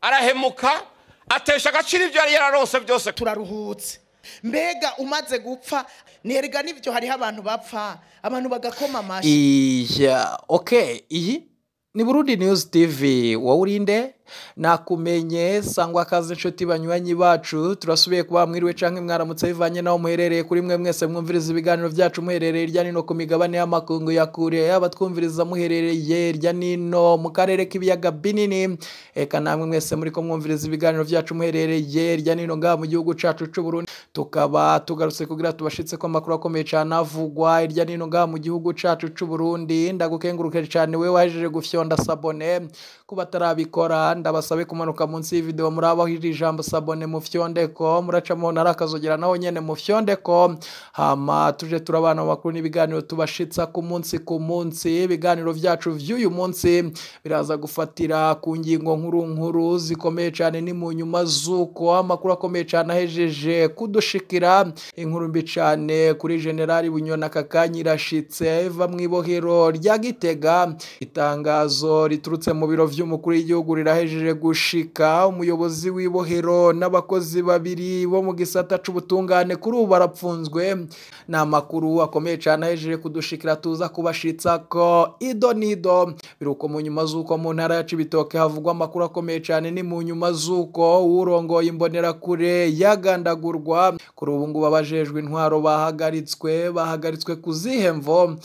arahemuka atesha agaciro ibyo yari yararonse byose. Turaruhutse mbega umaze gupfa nerega n'ibyo hariho abantu bapfa abantu bagakoma amashi. Okay, iyi ni Burundi News TV. Wowe urinde nakumenye sangwa kazi inshuti banywanyi bacu, turasubiye kuba mwiriwe canke mwaramutse bivanye naho muherereye kuri mwe mwese mwumviriza ibiganiro byacu muherereye irya nino ku migabane y'amakungu ya kure, abatwumviriza muherereye irya nino mu karere k'ibiyaga binini, eka namwe mwese muri ko mwumviriza ibiganiro byacu muherereye irya nino ngaha mu gihugu cacu c'u Burundi, tukaba tugarutse kugira tubashitse ko makuru akomeye cyane avugwa irya nino ngaha mu gihugu cacu c'u Burundi. Ndagukenguruke cyane we wajeje gufyonda sabone kuba tarabikora, ndabasabe kumanuka munsi y'video murabaho iri jambo sabone mu fyondeko, muracamo narakazogera naho nyene mu fyondeko, hama tuje turabana makuru n'ibiganiro tubashitsa ku munsi. Ibiganiro byacu vy'uyu munsi biraza gufatira ku ngingo nkuru zikomeye cyane, ni mu nyuma zuko amakuru akomeye cyane ahejeje kudushikira, inkuru mbi cyane kuri General Bunyoni akakanyi irashitse iva mwibohero rya Gitega. Itangazo riturutse mu biro vy'umukuru w'igihugu rirahejeje gushika, umuyobozi w'ibohero n'abakozi babiri bo mu gisata c'ubutungane kuri ubu barapfunzwe. Na makuru akomeye cyane ahejeje kudushikira tuza kubashitsa ko ido nido, biruko mu nyuma zuko mu ntara ya Cibitoke havugwa amakuru akomeye cyane, ni mu nyuma zuko urongoye imbonera kure yagandagurwa. Kuri ubu ngo babajejwe intwaro bahagaritswe kuzihemvo.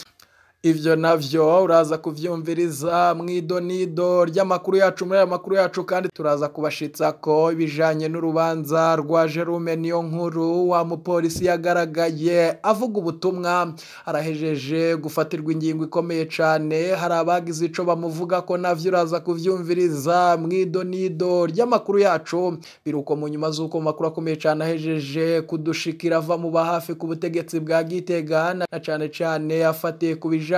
Ivyo navyo uraza kuvyumviriza mwidonido ry'amakuru yacu. Muri aya makuru yacu kandi turaza kubashitsa ko ibijanye n'urubanza rwa Jerome Niyonkuru, wa mupolisi yagaragaye avuga ubutumwa, arahejeje gufatirwa ingingo ikomeye cyane, hari abagize ico bamuvuga ko navyo uraza kuvyumviriza mwidonido ry'amakuru yacu. Biruko mu nyuma zuko makuru akomeye cyane ahejeje kudushikira ava mu bahafi ku butegetsi bwa Gitega, na cyane afatiye ku bijanye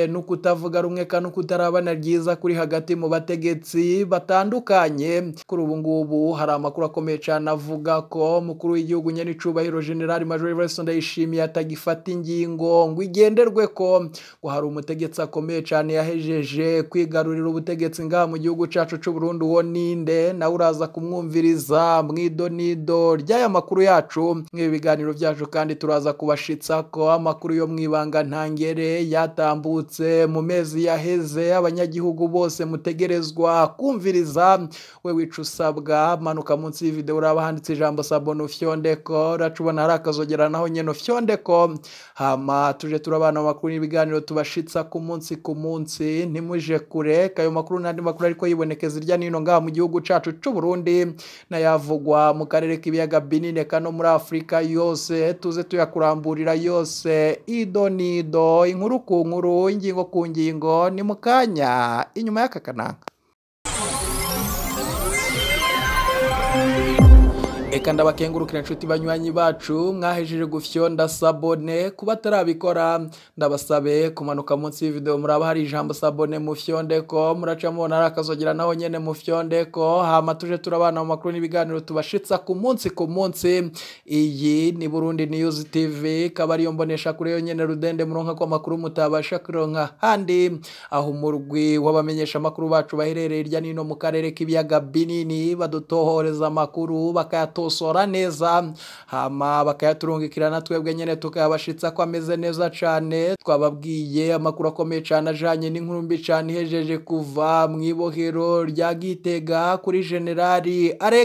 no kutavuga rumwe kandi kutarabana ryiza kuri hagati mu bategetsi batandukanye. Kuri ubu ngubu hari amakuru akomeye cyane avuga ko mukuru w'igihugu nyene icubahiro General Major Evariste Ndayishimiye atagifata ingingo ngo igenderwe ko, ngo hari umutegetsi akomeye cyane yahejeje kwigarurira ubutegetsi ngaha mu gihugu cacu c'u Burundi. Uwo ninde? Nawe uraza kumwumviriza mwidonido ry'aya makuru yacu. Nk'ibi biganiro byacu kandi turaza kubashitsa ko amakuru yo mwibanga ntangere yatambutse mu mezi yaheze, abanyagihugu bose mutegerezwa kumviriza. We wicu usabwa manuka munsi y'video uraba handitse ijambo sabone ufyondeko, uracubona hari akazogera naho nyene ufyondeko, hama tuje turabana makuru n'ibiganiro tubashitsa ku munsi. Ntimuje kure kayo makuru n'andi makuru ariko yibonekeza irya nino ngaha mu gihugu cacu c'u Burundi nayavugwa mu karere k'ibiyaga binini kano muri Afrika yose, tuze tuyakuramburira yose idonido, inkuru ku nkuru, ingingo ku ngingo, ni mukanya inyuma y'aka kanaka. Eka ndabakengurukira inshuti banywanyi bacu mwahejeje gufyonda sabone, kuba tarabikora ndabasabe kumanuka munsi y'video muraba hari ijambo sabone mu fyondeko, muracamo narakazogera naho nyene mu fyondeko, hama tuje turabana mu makuru n'ibiganiro tubashitsa ku munsi. Iyi ni Burundi News TV, kabari yo mbonesha kuri yo nyene rudende muronka ko makuru mutabasha kuronka handi, aho umurwi wabamenyesha makuru bacu baherereye irya nino mu karere k'ibiyaga binini badutohoreza amakuru bakayatosora neza, hama bakayaturungikirana twebwe nyene tukayabashitsa ko ameze neza cyane. Twababwiye amakuru akomeye cyane ajanye n'inkuru mbi cyane ihejeje kuva mwibohero rya Gitega kuri General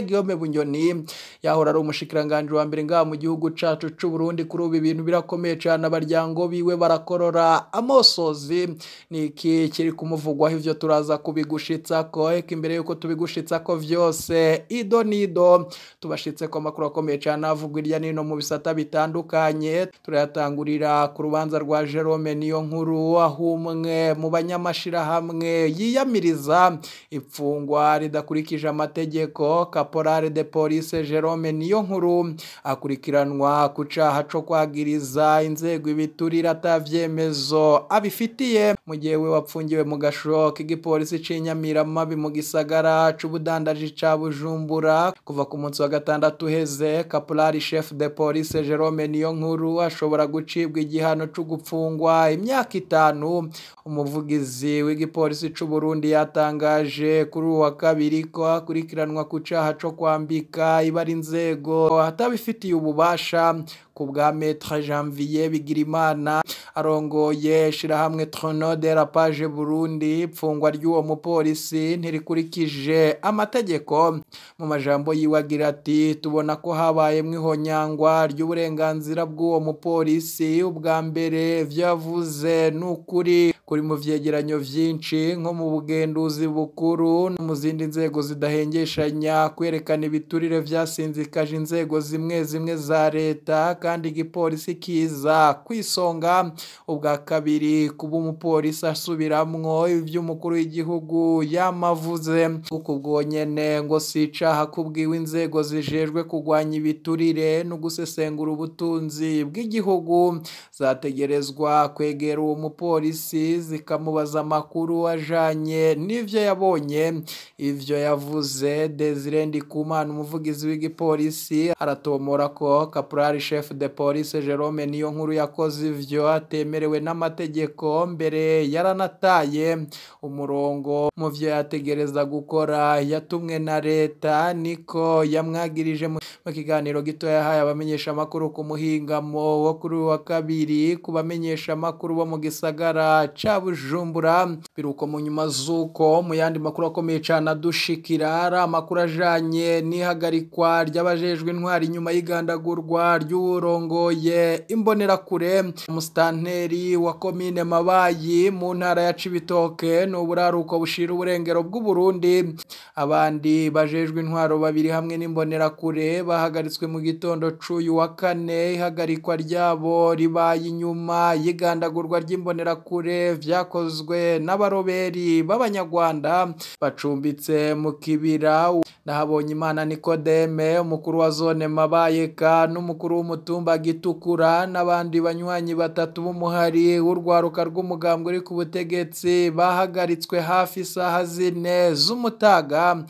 Guillaume Bunyoni, yahora ari umushikiranganje wa mbere ngaha mu gihugu cacu c'u Burundi. Kuri ubu ibintu birakomeye cyane, abaryango biwe barakorora amosozi. Niki kiri kumuvugwaho? Ivyo turaza kubigushitsa ko, eka imbere yuko tubigushitsa ko vyose idonido tubashitse ko makuru akomeye cyane avugwa irya nino mu bisata bitandukanye. Turayatangurira ku rubanza rwa Jerome Niyonkuru, aho umwe mu banyamashira hamwe yiyamiriza ipfungwa ridakurikije amategeko. Caporal de police Jerome Niyonkuru akurikiranwa ku caha co kwagiriza inzego ibiturira atavyemezo abifitiye, mu gihe we wapfungiwe mu gasho k'igipolisi c'Inyamiramabi mu gisagara c'ubudandaji ca Bujumbura kuva ku munsi wa gatanu gatandatu uheze Caporal Chef de Police Jerome Niyonkuru ashobora gucibwa igihano cyo gupfungwa imyaka 5. Umuvugizi w'igipolisi c'u Burundi yatangaje kuri uwa kabiri ko akurikiranwa ku caha co kwambika ibari inzego atabifitiye ububasha ku bwa Maître Janvier Bigirimana arongoye shirahamwe Trono de la Page Burundi. Ipfungwa ry'uwo mupolisi ntirikurikije amategeko. Mu majambo yiwe agira ati tubona ko habaye mwihonyangwa ry'uburenganzira bw'uwo mupolisi. Ubwa mbere vyavuze n'ukuri kuri mu vyegeranyo vyinshi nko mu bugenduzi bukuru no mu zindi nzego zidahengeshanya kwerekana ibiturire vyasinzikaje inzego zimwe zimwe za leta, kandi igipolisi kiza kwisonga. Ubwa kabiri kuba umupolisi asubiramwo ivy'umukuru w'igihugu yamavuze ukubwo nyene ngo sicaha kubwiwe inzego zijejwe kugwanya ibiturire no gusesengura ubutunzi bw'igihugu zategerezwa kwegera uwo mupolisi zikamubaza amakuru ajanye n'ivyo yabonye. Ivyo yavuze Desire Ndikumana umuvugizi w'igipolisi aratomora ko Caporal Chef de Police Jerome Niyonkuru yakoze ivyo atemerewe n'amategeko, mbere yaranataye umurongo mu vyo yategereza gukora yatumwe na leta, niko yamwagirije mu kiganiro gito yahaye abamenyesha amakuru ku muhingamo wo kuri wa kabiri ku bamenyesha amakuru bo mu gisagara ca Bujumbura. Biruko mu nyuma zuko mu yandi makuru akomeye cyane adushikira ari amakuru ajanye n'ihagarikwa ry'abajejwe intwari nyuma y'igandagurwa ry'urongoye imbonerakure umustanteri wa komine Mabayi mu ntara ya Cibitoke n'uburaruko bushira uburengero bw'u Burundi. Abandi bajejwe intwaro babiri hamwe n'imbonerakure bahagaritswe mu gitondo c'uyu wa kane. Ihagarikwa ryabo ribaye inyuma y'igandagurwa ry'imbonerakure vyakozwe n'abaroberi b'abanyarwanda bacumbitse mu kibira. Nahabonye Imana Nikodeme umukuru wa zone Mabayeka n'umukuru w'umutumba Gitukura n'abandi banywanyi batatu b'umuhari w'urwaruka rw'umugambwe uri ku butegetsi bahagaritswe hafi isaha 4 z'umutaga.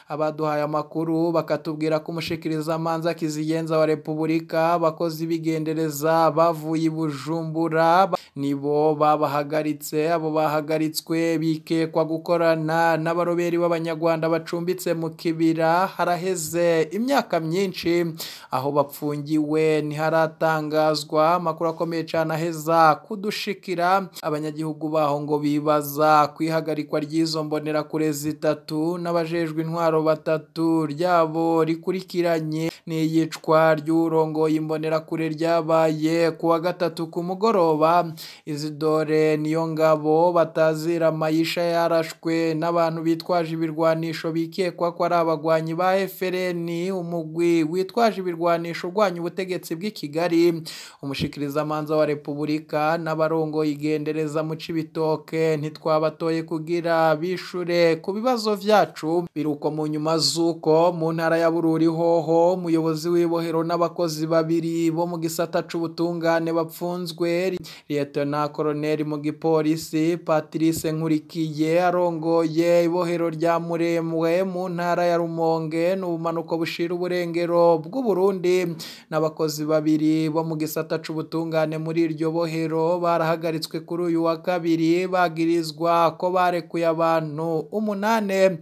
Abaduhaye amakuru bakatubwira ko umushikiriza amanza kizigenza wa Republika abakozi bigendereza bavuye Bujumbura nibo babahagaritse. Abo bahagaritswe bikekwa gukorana n'abaroberi b'abanyarwanda bacumbitse mu kibira haraheze imyaka myinshi. Aho bapfungiwe ntiharatangazwa. Amakuru akomeye cyane aheza kudushikira. Abanyagihugu baho ngo bibaza kwihagarikwa ry'izo mbonerakure zitatu n'abajejwe intwaro batatu ryabo rikurikiranye n'iyicwa ry'urongoye imbonerakure ryabaye ku wa gatatu ku mugoroba. Isidore Niyongabo batazira Mayisha yarashwe n'abantu bitwaje ibirwanisho bikekwa ko ari abagwanyi ba FRN, umugwi witwaje ibirwanisho urwanya ubutegetsi bw'i Kigali. Umushikiriza amanza wa Republika n'abarongo igendereza mu Cibitoke ntitwabatoye kugira bishure ku bibazo vyacu. Biruko mu nyuma zuko mu ntara ya Bururi hoho umuyobozi w'ibohero n'abakozi babiri bo mu gisata c'ubutungane bapfunzwe. Lieutenant Colonel mu gipolisi Patrice Nkurikiye arongoye ibohero rya Muremwe mu ntara ya Rumonge n'ubumanuko bushira uburengero bw'u Burundi n'abakozi babiri bo mu gisata c'ubutungane muri iryo bohero barahagaritswe kuri uyu wa kabiri bagirizwa ko barekuye abantu 8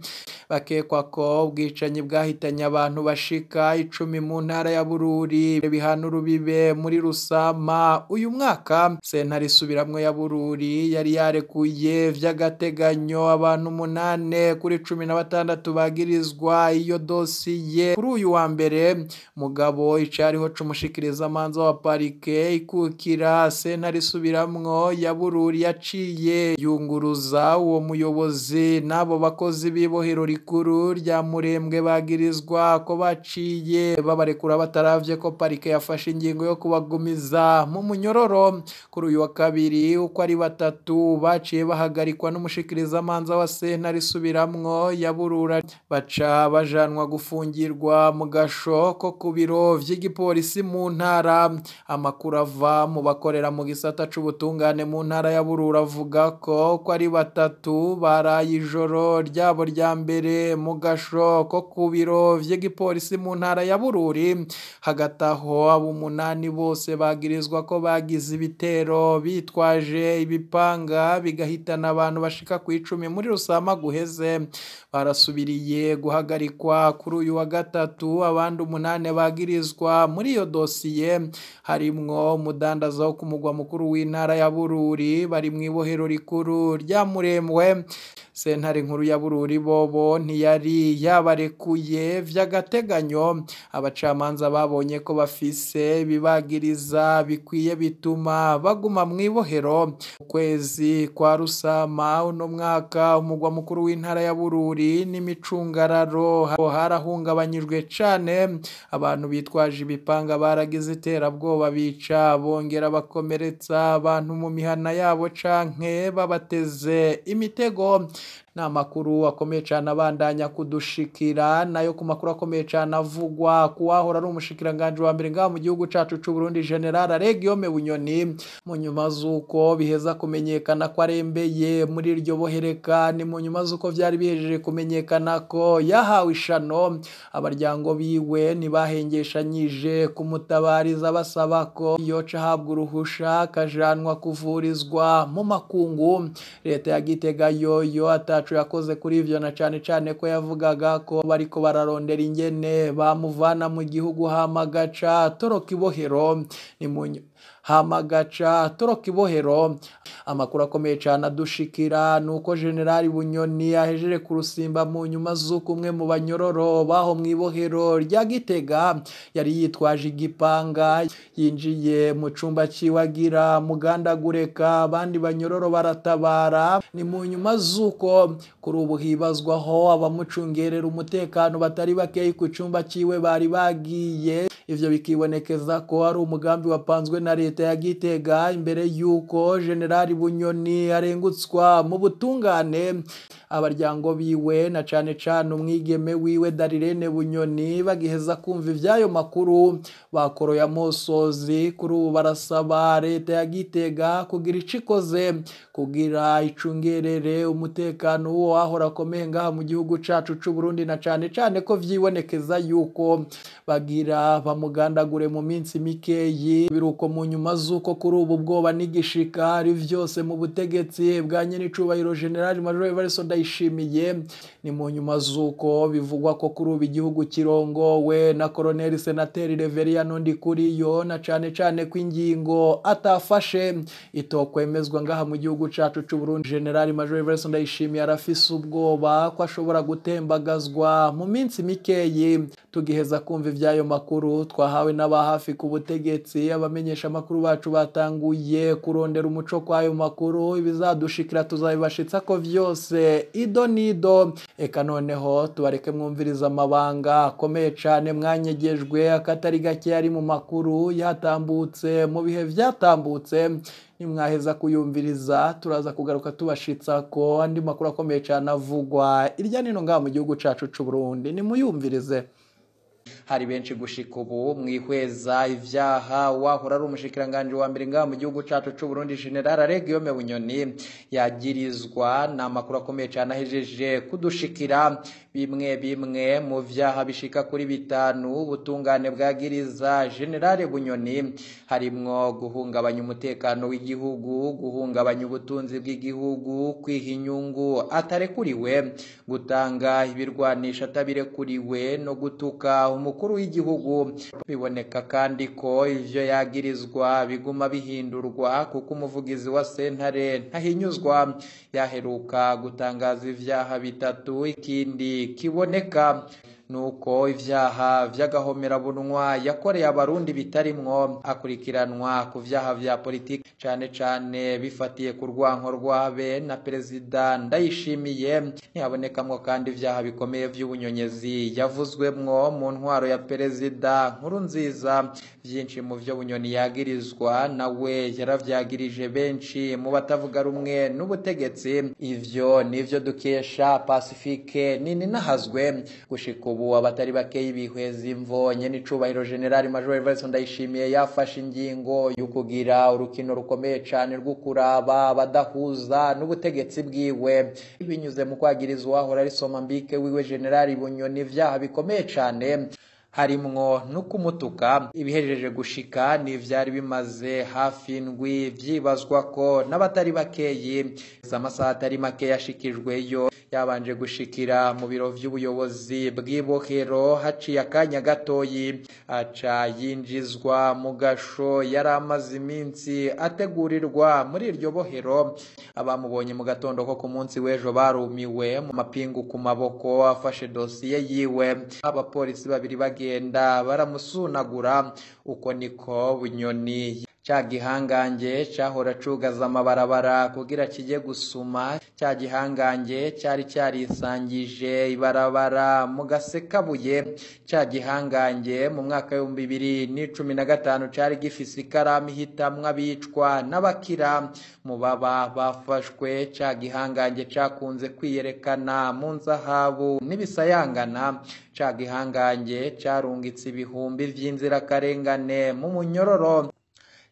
bakekwa ko ubwicanyi bwahitanye abantu bashika 10 mu ntara ya Bururi bihana urubibe muri Rusama uyu mwaka. Sentare isubiramwe ya Bururi yari yarekuye vy'agateganyo abantu 8 kuri 16 bagirizwa iyo dosiye kuri uyu wa mbere. Mugabo icariho c'umushikiriza amanza wa parike ikukira sentare isubiramwo ya Bururi yaciye yunguruza uwo muyobozi n'abo bakozi b'ibohero rikuru rya Murembwe bagirizwa ko baciye babarekura bataravye ko parike yafashe ingingo yo kubagumiza mu munyororo. Kuri uyu wa kabiri uko ari batatu baciye bahagarikwa n'umushikiriza amanza wa sentare isubiramwo ya Bururi baca bajanwa gufungirwa mu gasho ko ku biro vy'igipolisi mu ntara. Amakuru ava mu bakorera mu gisata c'ubutungane mu ntara ya Bururi avuga ko ari batatu baraye ijoro ryabo rya mbere mu agasho ko ku biro vy'igipolisi mu ntara ya Bururi. Hagati aho abo 8 bose bagirizwa ko bagize ibitero bitwaje ibipanga bigahitana abantu bashika ku 10 muri Rusama guheze. Barasubiriye guhagarikwa kuri uyu wa gatatu. Abandi 8 bagirizwa muri iyo dosiye harimwo umudandaza wo ku mugwa mukuru w'intara ya Bururi, bari mu ibohero rikuru rya Muremwe. Sentare nkuru ya Bururi bobo ntiyari yabarekuye vy'agateganyo. Abacamanza babonye ko bafise bibagiriza bikwiye bituma baguma mu ibohero. Ukwezi kwa Rusama uno mwaka umugwa mukuru w'intara ya Bururi n'imicungararo harahungabanyijwe cane. Abantu bitwaje ibipanga baragize iterabwoba, bica bongera bakomeretsa abantu mu mihana yabo canke babateze imitego. Na makuru akomeye cyane abandanya kudushikira, nayo ku makuru akomeye cyane avugwa kuwahora ari umushikiranganje wa mbere ngaha mu gihugu cacu c'u Burundi General Guillaume Bunyoni. Mu nyuma zuko biheza kumenyekana ko arembeye muri iryo bohereka, ni mu nyuma zuko vyari bihejeje kumenyekana ko yahawe ishano, abaryango biwe ntibahengeshanyije kumutabariza basaba ko yoca habwa uruhusha kajanwa kuvurizwa mu makungu. Leta ya Gitega yoyo atacu yakoze kuri ivyo, na cane ko yavugaga ko bariko bararondera ingene bamuvana mu gihugu hamagaca toroka ibohero. Ni hamagaca toroka ibohero. Amakuru akomeye cyane adushikira nuko General Bunyoni ahejeje kurusimba mu nyuma zuko umwe mu banyororo baho mu ibohero rya Gitega yari yitwaje igipanga, yinjiye mu cumba ciwagira mugandagureka, abandi banyororo baratabara. Ni mu nyuma zuko kuri ubu hibazwaho abamucungerera umutekano batari bakeye ku cumba ciwe bari bagiye. Ivyo bikibonekeza ko ari umugambi wapanzwe na leta ya Gitega imbere yuko General Bunyoni arengutswa mu butungane. Abaryango biwe na cane umwigeme wiwe Darirene Bunyoni bagiheza kumva ivyayo makuru bakoroya mosozi. Kuri ubu barasaba leta ya Gitega kugira icikoze kugira icungerere umutekano wo ahora akomeye ngaha mu gihugu cacu c'u Burundi, na cane ko vyibonekeza yuko bagira bamugandagure mu minsi mikeyi. Biruko mu nyuma zuko kuri ubu bwoba n'igishika ari vyose mu butegetsi bwa nyenicubahiro General Major Evariste Ndayishimiye. Ni mu nyuma zuko bivugwa ko kuri ubu igihugu kirongowe na Colonel Senateri Reveriyano Ndikuriyo, na cane ko ingingo atafashe itokwemezwa ngaha mu gihugu cacu c'u Burundi. General Major Evariste Ndayishimiye arafise ubwoba ko ashobora gutembagazwa mu minsi mikeyi. Tugiheza kumva ivyayo makuru twahawe n'abahafi ku butegetsi, abamenyesha makuru bacu batanguye kurondera umuco kwayo makuru. Ibizadushikira tuzabibashitsa ko vyose ido nido. Eka noneho tubareke mwumviriza amabanga akomeye cane mwanyegejwe akatari gake yari mu makuru yatambutse mu bihe vyatambutse. Nimwaheza kuyumviriza turaza kugaruka tubashitsa ko andi makuru akomeye cane avugwa irya nino ngaha mu gihugu cacu c'u Burundi. Nimuyumvirize. Hari benshi gushika ubu mwihweza ivyaha wahora ari umushikiranganje wa mbere ngaha mu gihugu cacu c'u Burundi General Guillaume Bunyoni yagirizwa. Na makuru akomeye cyane ahejeje kudushikira. Bimwe mu vyaha bishika kuri 5 ubutungane bwagiriza General Bunyoni harimwo guhungabanya umutekano w'igihugu, guhungabanya ubutunzi bw'igihugu, kwiha inyungu atarekuriwe, gutanga ibirwanisha atabirekuriwe no gutuka umukuru w'igihugu. Biboneka kandi ko ivyo yagirizwa biguma bihindurwa kuko umuvugizi wa sentare Ntahinyuzwa yaheruka gutangaza ivyaha 3. Ikindi kiboneka nuko ivyaha vy'agahomera bunwa yakoreye abarundi bitarimwo akurikiranwa ku vyaha vya politiki cane bifatiye ku rwanko rwabe na Perezida Ndayishimiye. Ntihabonekamwo kandi ivyaha bikomeye vy'ubunyonyezi yavuzwemwo mu ntwaro ya Perezida Nkurunziza. Vyinshi mu vyo Bunyoni yagirizwa nawe yaravyagirije benshi mu batavuga rumwe n'ubutegetsi. Ivyo nivyo dukesha Pacifique nini nahazwe. Gushika ubu ubu abatari bakeye bihweza imvo nyene icubahiro General Major Evariste Ndayishimiye yafashe ingingo yo kugira urukino rukomeye cane rwo kuraba abadahuza n'ubutegetsi bwiwe binyuze mu kwagiriza uwahora ari Somambike wiwe General Bunyoni ivyaha bikomeye cane harimwo no kumutuka. Ibihejeje gushika ni vyari bimaze hafi ndwi vyibazwa ko n'abatari bakeyi. Amasaha atari make yashikijweyo yabanje gushikira mu biro vy'ubuyobozi bw'ibohero, haciye akanya gatoyi aca yinjizwa mu gasho yari amaze iminsi ategurirwa muri iryo bohero. Abamubonye mu gatondo ko ku munsi w'ejo barumiwe, mu mapingu ku maboko afashe dosiye yiwe. Abapolisi babiri bagenda baramusunagura. Uko niko Bunyoni cha gihangange cahora cugaza amabarabara kugira kijye gusuma. Cha gihangange cyari cyarisangije ibarabara mu Gasekabuye. Cha gihangange mu mwaka wa 2015 cari gifise ikaramu hitamwa abicwa n'abakira mu baba bafashwe. Cha gihangange cakunze kwiyerekana mu nzahabu n'ibisayangana. Cha gihangange carungitse ibihumbi vy'inzirakarengane mu munyororo.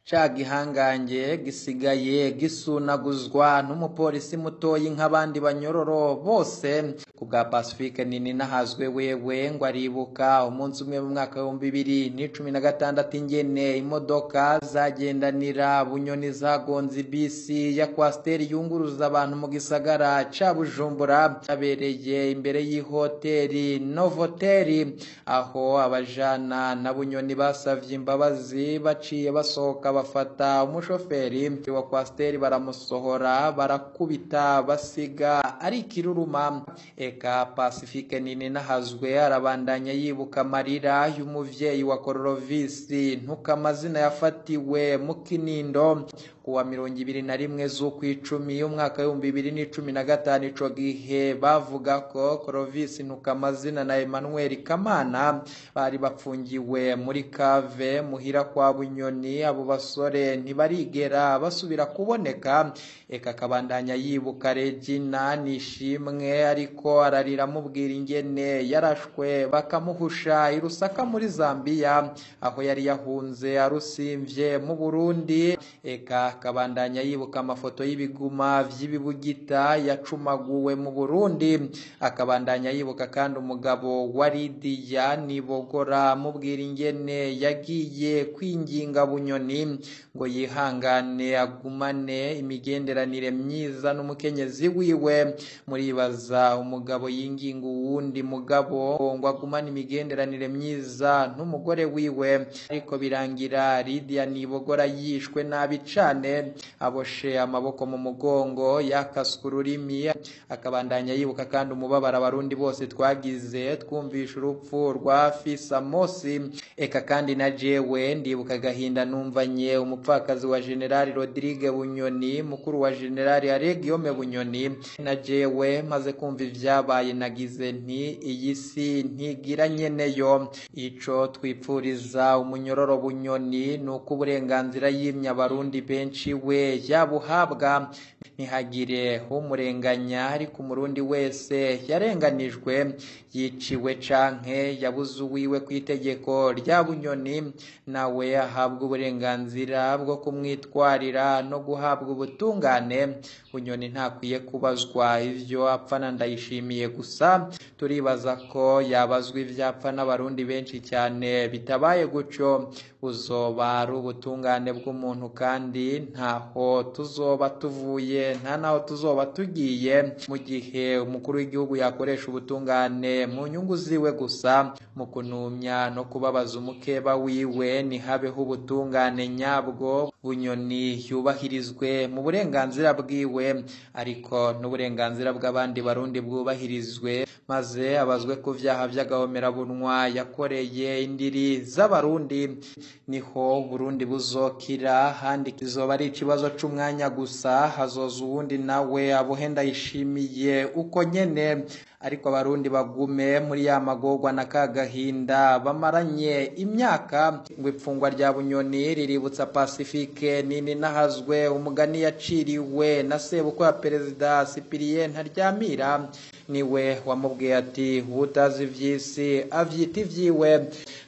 Cha gihangange gisigaye gisunaguzwa n'umupolisi mutoyi nk'abandi banyororo bose. Kubwa Pacifique Nini nahazwe wewe ngo aribuka umunsi umwe mu mwaka wa 2016 ingene imodoka zagendanira Bunyoni zagonze bisi ya Coaster yunguruza abantu mu gisagara ca Bujumbura, abereye imbere y'ihoteli Novotel, aho abajana na Bunyoni basavye imbabazi baciye basohoka bafata umushoferi wa Coaster baramusohora barakubita basiga ari kiruruma. Eka Pacifique Nini nahazwe arabandanya yibuka amarira y'umuvyeyi wa Corovis Ntukamazina yafatiwe mu Kinindo kuwa 21 z'ukwicumi umwaka wa 2015. Ico gihe bavuga ko Corovis Ntukamazina na Emmanuel Kamana bari bapfungiwe muri kave muhira kwa Bunyoni. Abo basore ntibarigera basubira kuboneka. Eka kabandanya yibuka Regina Nishimwe ariko ararira mubwira ingene yarashwe bakamuhusha irusaka muri Zambia, aho yari yahunze arusimvye mu Burundi. Eka kabandanya yibuka amafoto y'ibiguma vy'ibibugita yacumaguwe mu Burundi. Akabandanya yibuka kandi umugabo wa Lidia Nibogora mubwira ingene yagiye kwinginga Bunyoni ngo yihangane agumane imigenderanire myiza n'umukenyezi wiwe. Muribaza umugabo yinginga uwundi mugabo ngo agumane imigenderanire myiza n'umugore wiwe, ariko birangira Lidia Nibogora yishwe nabi cane, aboshe amaboko mu mugongo, yakaswe ururimi. Akabandanya yibuka kandi umubabara abarundi bose twagize twumvisha urupfu rwa Fisa Mosi. Eka kandi na jewe ndibuka gahinda numvanye umupfakazi wa General Rodrigue Bunyoni, mukuru wa General Aregiome Bunyoni. Na jewe maze kumva ivyabaye nagize nti iyi si ntigira nyeneyo. Ico twipfuriza umunyororo Bunyoni nuko uburenganzira yimye abarundi benshi we yabuhabwa, ntihagire umurenganya. Ariko umurundi wese yarenganijwe, yiciwe canke yabuze uwiwe kwitegeko rya Bunyoni, nawe ahabwa uburenganzira bwo kumwitwarira no guhabwa ubutungane. Bunyoni ntakwiye kubazwa ivyo apfana Ndayishimiye gusa, turibaza ko yabazwa ivyapfa n'abarundi benshi cyane. Bitabaye guco uzoba ari ubutungane bw'umuntu, kandi ntaho tuzoba tuvuye nta naho tuzoba tugiye. Mu gihe umukuru w'igihugu yakoresha ubutungane mu nyungu ziwe gusa, mu kunumya no kubabaza umukeba wiwe, ntihabeho ubutungane nyabwo. Bunyoni yubahirizwe mu burenganzira bwiwe, ariko n'uburenganzira bw'abandi barundi bwubahirizwe, maze abazwe ku vyaha vy'agahomerabunwa yakoreye indiri z'abarundi. Niho Burundi buzokira, handi kizoba ari ikibazo c'umwanya gusa. Hazoza uwundi nawe abohe Ndayishimiye uko nyene, ariko abarundi bagume muri ya magorwa na kagahinda bamaranye imyaka. Ngo ipfungwa rya Bunyoni riributsa Pacifique Nini nahazwe umugani yaciriwe na sebukwe ya Perezida Cyprien Ntaryamira, niwe wamubwiye ati utazi ivy'isi avyita ivyiwe.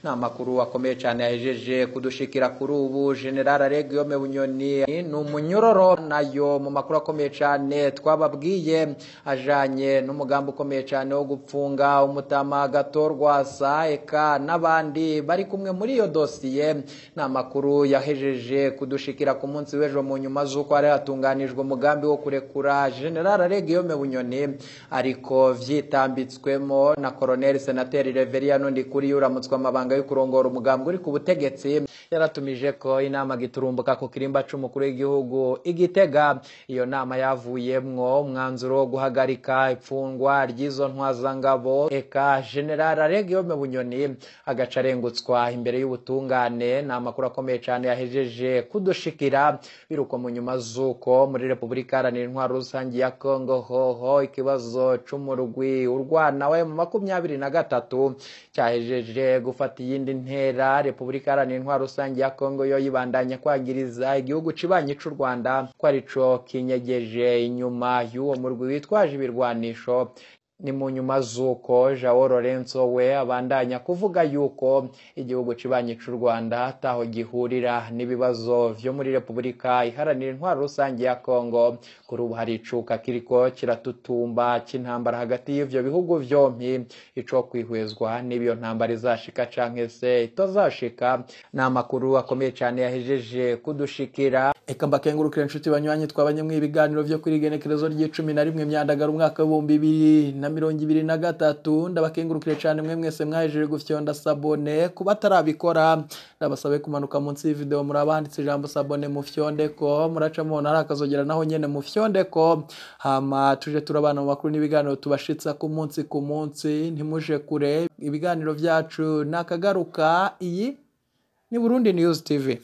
Ni amakuru akomeye cyane yahejeje kudushikira kuri ubu. General Guillaume Bunyoni ni umunyororo, nayo mu makuru akomeye cyane twababwiye ajanye n'umugambi ukomeye cyane wo gupfunga umutama gatorwa saeka n'abandi bari kumwe muri iyo dosiye. Ni amakuru yahejeje kudushikira ku munsi w'ejo mu nyuma z'uko hari hatunganijwe umugambi wo kurekura General Guillaume Bunyoni, ariko vyitambitswemo na Colonel Senateri Reverien Ndikuri uramutswa amabanga yo kurongora umugambi uri ku butegetsi. Yaratumije ko inama giturumbuka ku kirimba c'umukuru w'igihugu Igitega. Iyo nama yavuyemwo umwanzuro wo guhagarika ipfungwa ry'izo ntwazangabo, eka General Guillaume Bunyoni agaca arengutswa imbere y'ubutungane. Ni amakuru akomeye cyane yahejeje kudushikira biruko mu nyuma z'uko muri Repubulika Iharanira Intwaro Rusange ya Kongo hoho ikibazo c'umurwi urwana we mu 23 cyahejeje gufata iyindi ntera. Repubulika Iharanira Intwaro Rusange ya Kongo yo yibandanya kwagiriza igihugu cibanyi c'u Rwanda ko arico kinyegeje inyuma y'uwo murwi witwaje ibirwanisho. Ni mu nyuma z'uko Joao Lorenzo we abandanya kuvuga yuko igihugu cibanyi c'u Rwanda taho gihurira n'ibibazo vyo muri Repubulika Iharanira Intwaro Rusange ya Kongo. Kuri ubu hari icuka kiriko kiratutumba c'intambara hagati y'ivyo bihugu vyompi, ico kwihwezwa n'ibiyo ntambara izashika canke se itazashika. Ni amakuru akomeye cyane yahejeje kudushikira. Eka mbakengurukire inshuti banywanyi twabanye mu ibiganiro vyo kuri igenekerezo ry'11 Myandagaro umwaka wa 2023. Ndabakengurukire cyane mwe mwese mwahejeje gufyonda sabone. Kuba tarabikora ndabasabe kumanuka munsi y'video murabanditse ijambo sabone mufyondeko, muraca mubona ari akazogera naho nyene mufyondeko, hama tuje turabana mu makuru n'ibiganiro tubashitsa ku munsi. Ntimuje kure, ibiganiro vyacu nakagaruka. Iyi ni Burundi News TV.